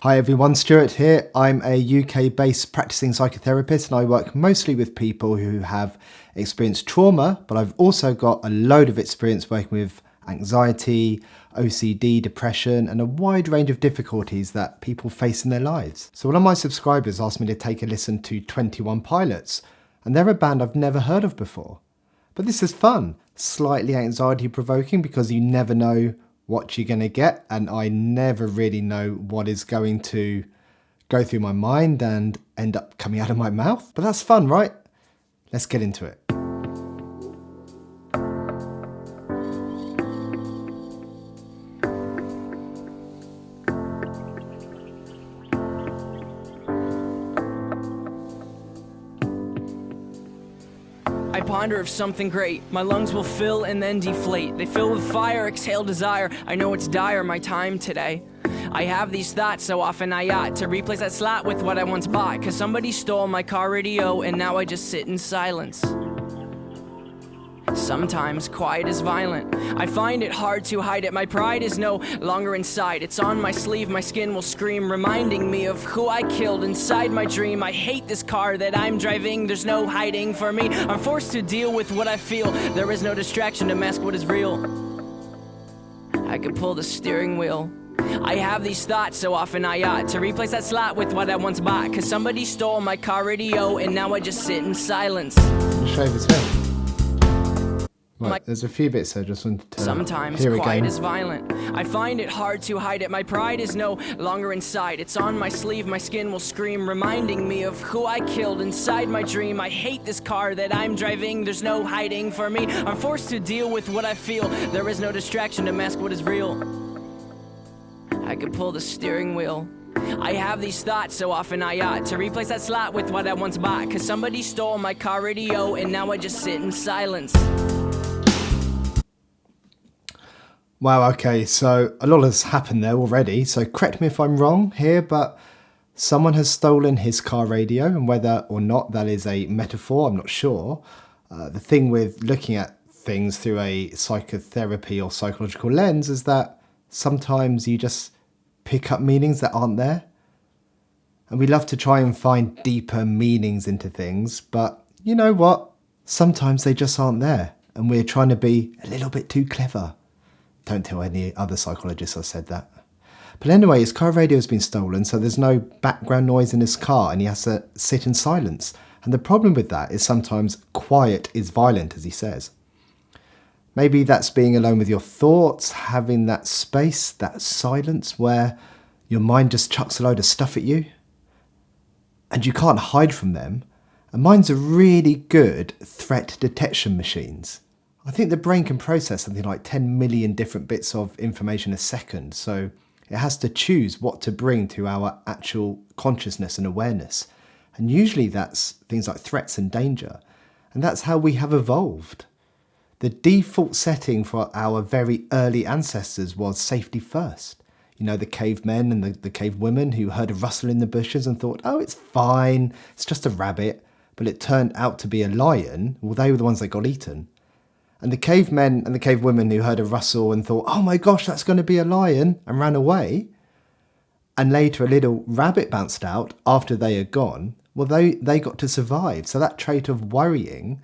Hi everyone, Stuart here. I'm a UK-based practicing psychotherapist and I work mostly with people who have experienced trauma, but I've also got a load of experience working with anxiety, OCD, depression, and a wide range of difficulties that people face in their lives. So one of my subscribers asked me to take a listen to 21 Pilots, and they're a band I've never heard of before. But this is fun, slightly anxiety-provoking because you never know what you're going to get, and I never really know what is going to go through my mind and end up coming out of my mouth. But that's fun, right? Let's get into it. I ponder of something great. My lungs will fill and then deflate. They fill with fire, exhale desire. I know it's dire, my time today. I have these thoughts so often I ought to replace that slot with what I once bought. Cause somebody stole my car radio and now I just sit in silence. Sometimes quiet is violent. I find it hard to hide it. My pride is no longer inside. It's on my sleeve, my skin will scream, reminding me of who I killed inside my dream. I hate this car that I'm driving. There's no hiding for me. I'm forced to deal with what I feel. There is no distraction to mask what is real. I could pull the steering wheel. I have these thoughts so often I ought to replace that slot with what I once bought. Cause somebody stole my car radio and now I just sit in silence. Shave his head. Right, there's a few bits I just wanted to Sometimes hear quiet again. is violent. I find it hard to hide it. My pride is no longer inside. It's on my sleeve, my skin will scream, reminding me of who I killed inside my dream. I hate this car that I'm driving. There's no hiding for me. I'm forced to deal with what I feel. There is no distraction to mask what is real. I could pull the steering wheel. I have these thoughts so often I ought to replace that slot with what I once bought. Cause somebody stole my car radio and now I just sit in silence. Wow, okay, so a lot has happened there already, so correct me if I'm wrong here, but someone has stolen his car radio, and whether or not that is a metaphor, I'm not sure. The thing with looking at things through a psychotherapy or psychological lens is that sometimes you just pick up meanings that aren't there. And we love to try and find deeper meanings into things, but you know what? Sometimes they just aren't there, and we're trying to be a little bit too clever. Don't tell any other psychologists I said that. But anyway, his car radio has been stolen, so there's no background noise in his car and he has to sit in silence. And the problem with that is sometimes quiet is violent, as he says. Maybe that's being alone with your thoughts, having that space, that silence where your mind just chucks a load of stuff at you and you can't hide from them. And minds are really good threat detection machines. I think the brain can process something like 10 million different bits of information a second, so it has to choose what to bring to our actual consciousness and awareness. And usually that's things like threats and danger, and that's how we have evolved. The default setting for our very early ancestors was safety first. You know, the cavemen and the cave women who heard a rustle in the bushes and thought, oh, it's fine, it's just a rabbit, but it turned out to be a lion. Well, they were the ones that got eaten. And the cavemen and the cave women who heard a rustle and thought, oh my gosh, that's going to be a lion, and ran away. And later a little rabbit bounced out after they had gone. Well, they got to survive. So that trait of worrying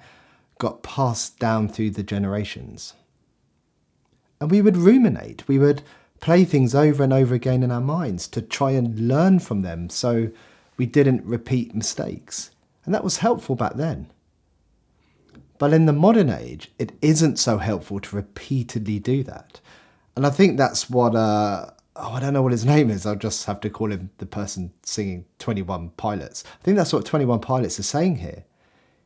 got passed down through the generations. And we would ruminate. We would play things over and over again in our minds to try and learn from them so we didn't repeat mistakes. And that was helpful back then. But in the modern age, it isn't so helpful to repeatedly do that. And I think that's what, I don't know what his name is. I'll just have to call him the person singing 21 Pilots. I think that's what 21 Pilots are saying here.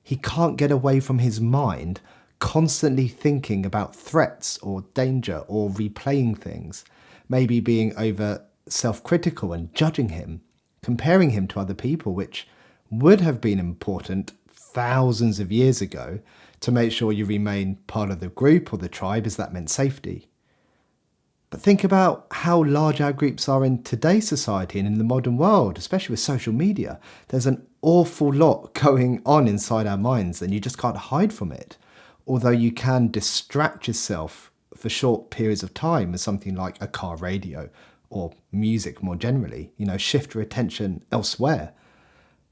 He can't get away from his mind constantly thinking about threats or danger or replaying things, maybe being over self-critical and judging him, comparing him to other people, which would have been important thousands of years ago to make sure you remain part of the group or the tribe, as that meant safety. But think about how large our groups are in today's society and in the modern world, especially with social media. There's an awful lot going on inside our minds and you just can't hide from it. Although you can distract yourself for short periods of time with something like a car radio or music more generally, shift your attention elsewhere.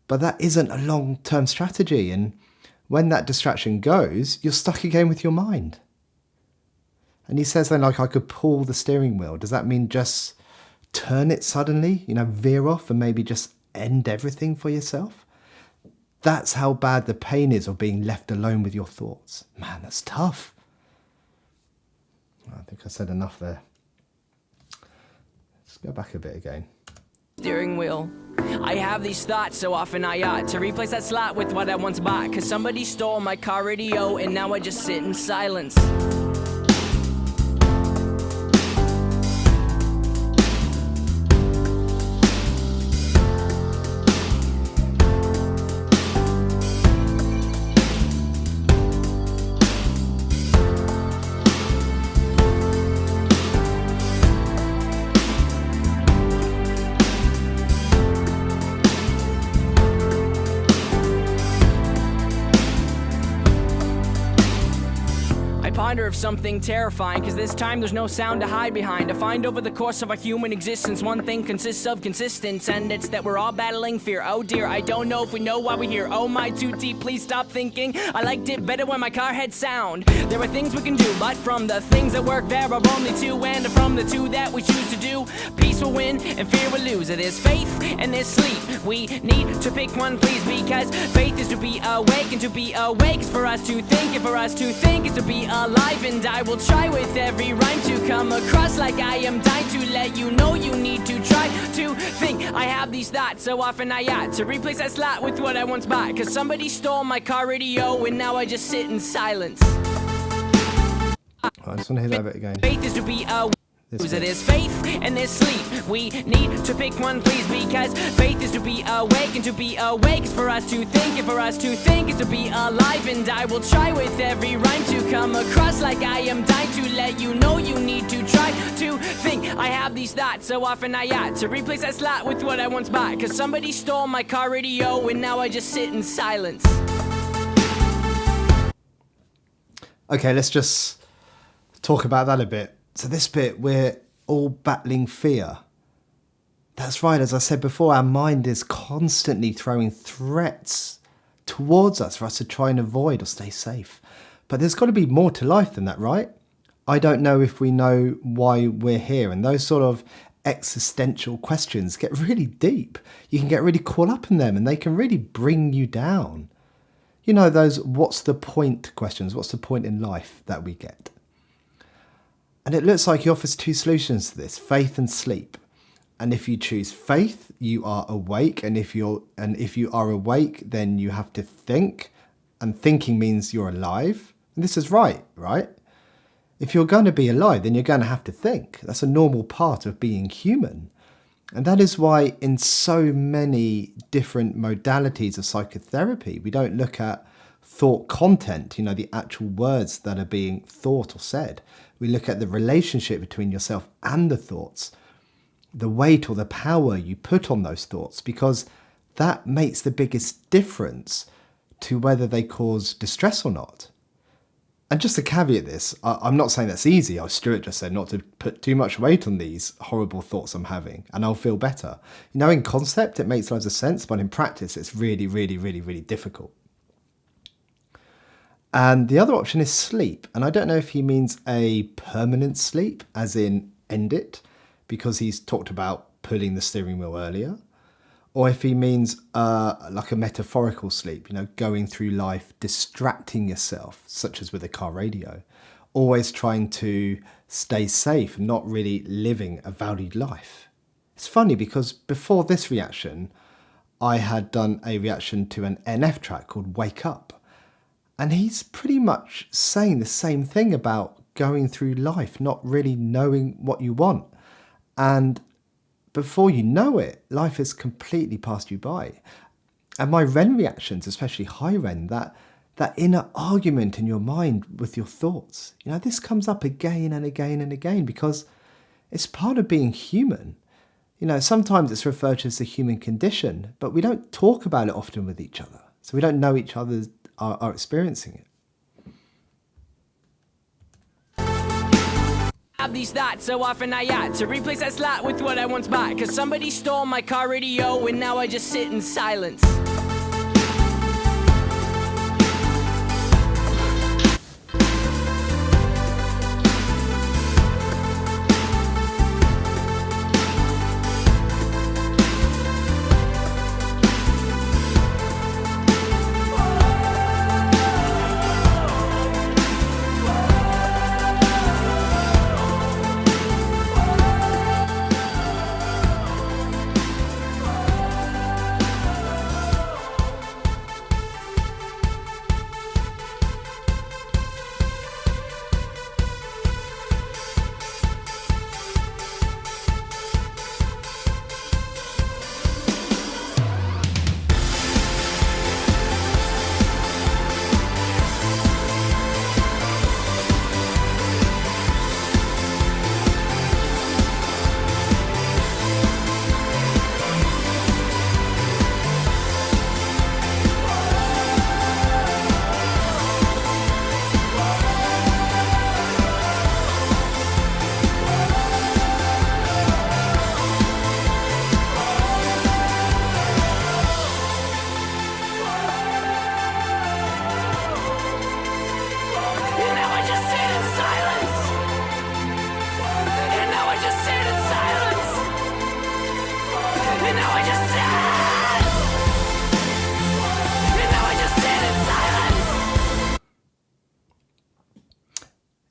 But that isn't a long-term strategy. And when that distraction goes, you're stuck again with your mind. And he says then, like, I could pull the steering wheel. Does that mean just turn it suddenly, veer off and maybe just end everything for yourself? That's how bad the pain is of being left alone with your thoughts. Man, that's tough. I think I said enough there. Let's go back a bit again. Steering wheel. I have these thoughts so often I ought to replace that slot with what I once bought. Cause somebody stole my car radio and now I just sit in silence. Ponder of something terrifying, cause this time there's no sound to hide behind. I find over the course of our human existence, one thing consists of consistence, and it's that we're all battling fear. Oh dear, I don't know if we know why we're here. Oh my, too deep, please stop thinking. I liked it better when my car had sound. There are things we can do, but from the things that work there are only two, and from the two that we choose to do, peace will win and fear will lose. It is faith and there's sleep. We need to pick one, please, because faith is to be awake, and to be awake is for us to think, and for us to think is to be alive. And I will try with every rhyme to come across like I am dying to let you know you need to try to think. I have these thoughts so often I ought to replace that slot with what I once bought. Cause somebody stole my car radio and now I just sit in silence. I just want to hear that bit again. Faith is to be awake. It is faith and there's sleep. We need to pick one, please, because faith is to be awake, and to be awake is for us to think, and for us to think is to be alive. And I will try with every rhyme to come across like I am dying to let you know you need to try to think. I have these thoughts so often I ought to replace that slot with what I once bought. Cause somebody stole my car radio and now I just sit in silence. Okay, let's just talk about that a bit. So this bit, we're all battling fear. That's right, as I said before, our mind is constantly throwing threats towards us for us to try and avoid or stay safe. But there's got to be more to life than that, right? I don't know if we know why we're here, and those sort of existential questions get really deep. You can get really caught up in them and they can really bring you down. Those what's the point questions, what's the point in life that we get? And it looks like he offers two solutions to this, faith and sleep. And if you choose faith, you are awake. And if you are awake, then you have to think. And thinking means you're alive. And this is right? If you're going to be alive, then you're going to have to think. That's a normal part of being human. And that is why in so many different modalities of psychotherapy, we don't look at thought content, the actual words that are being thought or said. We look at the relationship between yourself and the thoughts, the weight or the power you put on those thoughts, because that makes the biggest difference to whether they cause distress or not. And just to caveat this, I'm not saying that's easy. Stuart just said not to put too much weight on these horrible thoughts I'm having and I'll feel better. In concept, it makes loads of sense, but in practice, it's really, really, really, really difficult. And the other option is sleep. And I don't know if he means a permanent sleep, as in end it, because he's talked about pulling the steering wheel earlier, or if he means like a metaphorical sleep, going through life, distracting yourself, such as with a car radio, always trying to stay safe and not really living a valued life. It's funny because before this reaction, I had done a reaction to an NF track called Wake Up. And he's pretty much saying the same thing about going through life, not really knowing what you want. And before you know it, life has completely passed you by. And my REN reactions, especially high REN, that inner argument in your mind with your thoughts, this comes up again and again and again because it's part of being human. Sometimes it's referred to as the human condition, but we don't talk about it often with each other. So we don't know each other are experiencing it. have these thoughts so often I had to replace that slot with what I once bought. Cause somebody stole my car radio and now I just sit in silence.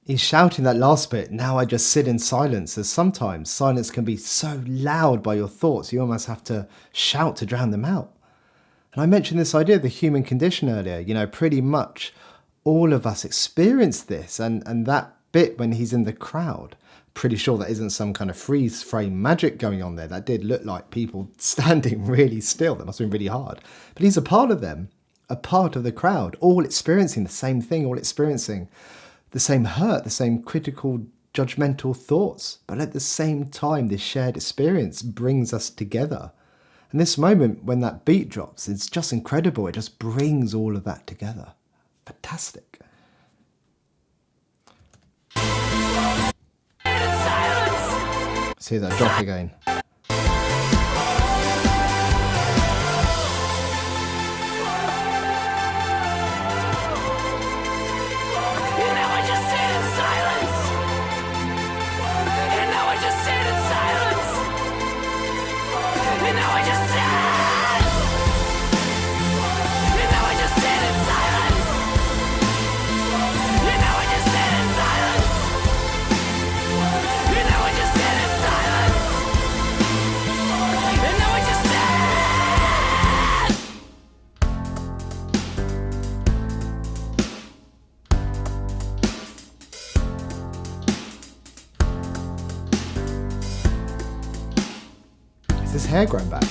He's shouting that last bit, now I just sit in silence, as sometimes silence can be so loud by your thoughts, you almost have to shout to drown them out. And I mentioned this idea of the human condition earlier, you know, pretty much all of us experience this, and that bit when he's in the crowd, pretty sure that isn't some kind of freeze frame magic going on there. That did look like people standing really still. That must have been really hard. But he's a part of them, a part of the crowd, all experiencing the same thing, all experiencing the same hurt, the same critical, judgmental thoughts. But at the same time, this shared experience brings us together. And this moment when that beat drops, it's just incredible. It just brings all of that together. Fantastic. See that drop again. Is his hair grown back?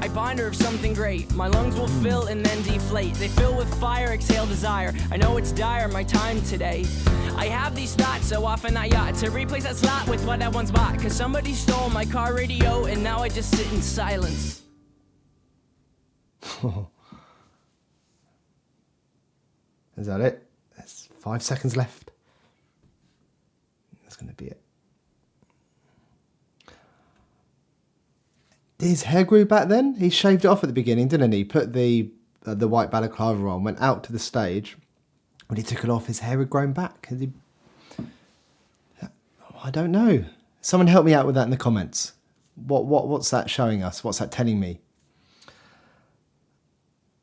I ponder of something great. My lungs will fill and then deflate. They fill with fire, exhale desire. I know it's dire, my time today. I have these thoughts so often I ought to replace that slot with what I once bought. Cause somebody stole my car radio and now I just sit in silence. Is that it? There's 5 seconds left. That's going to be it. His hair grew back then? He shaved it off at the beginning, didn't he? Put the white balaclava on, went out to the stage. When he took it off, his hair had grown back. I don't know. Someone help me out with that in the comments. What's that showing us? What's that telling me?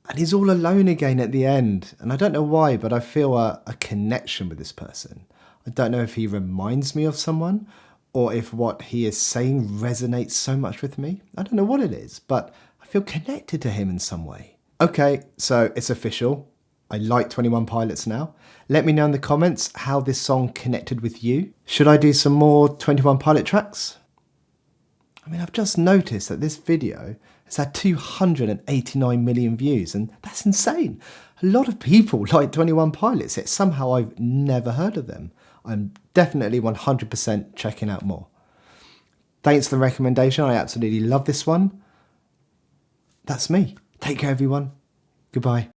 And he's all alone again at the end. And I don't know why, but I feel a connection with this person. I don't know if he reminds me of someone or if what he is saying resonates so much with me. I don't know what it is, but I feel connected to him in some way. Okay, so it's official. I like 21 Pilots now. Let me know in the comments how this song connected with you. Should I do some more 21 Pilot tracks? I mean, I've just noticed that this video has had 289 million views, and that's insane. A lot of people like 21 Pilots, yet somehow I've never heard of them. I'm definitely 100% checking out more. Thanks for the recommendation. I absolutely love this one. That's me. Take care, everyone. Goodbye.